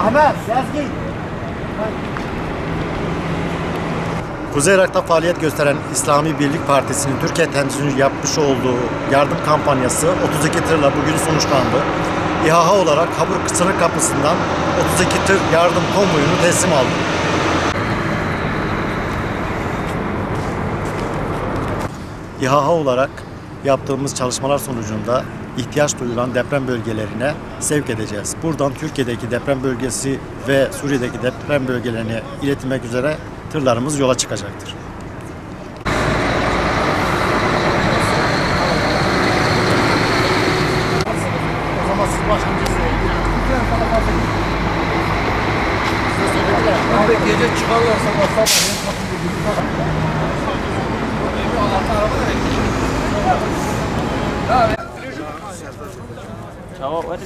Ahmet, Sezgin. Kuzey Irak'ta faaliyet gösteren İslami Birlik Partisi'nin Türkiye temsilcinin yapmış olduğu yardım kampanyası 32 tırla bugün sonuçlandı. İHA olarak Habur sınır kapısından 32 tır yardım konvoyunu teslim aldı. İHA olarak yaptığımız çalışmalar sonucunda ihtiyaç duyulan deprem bölgelerine sevk edeceğiz. Buradan Türkiye'deki deprem bölgesi ve Suriye'deki deprem bölgelerine iletilmek üzere tırlarımız yola çıkacaktır. O zaman siz başlayın. Gece çıkarlarsa basarlar. Cevap ver.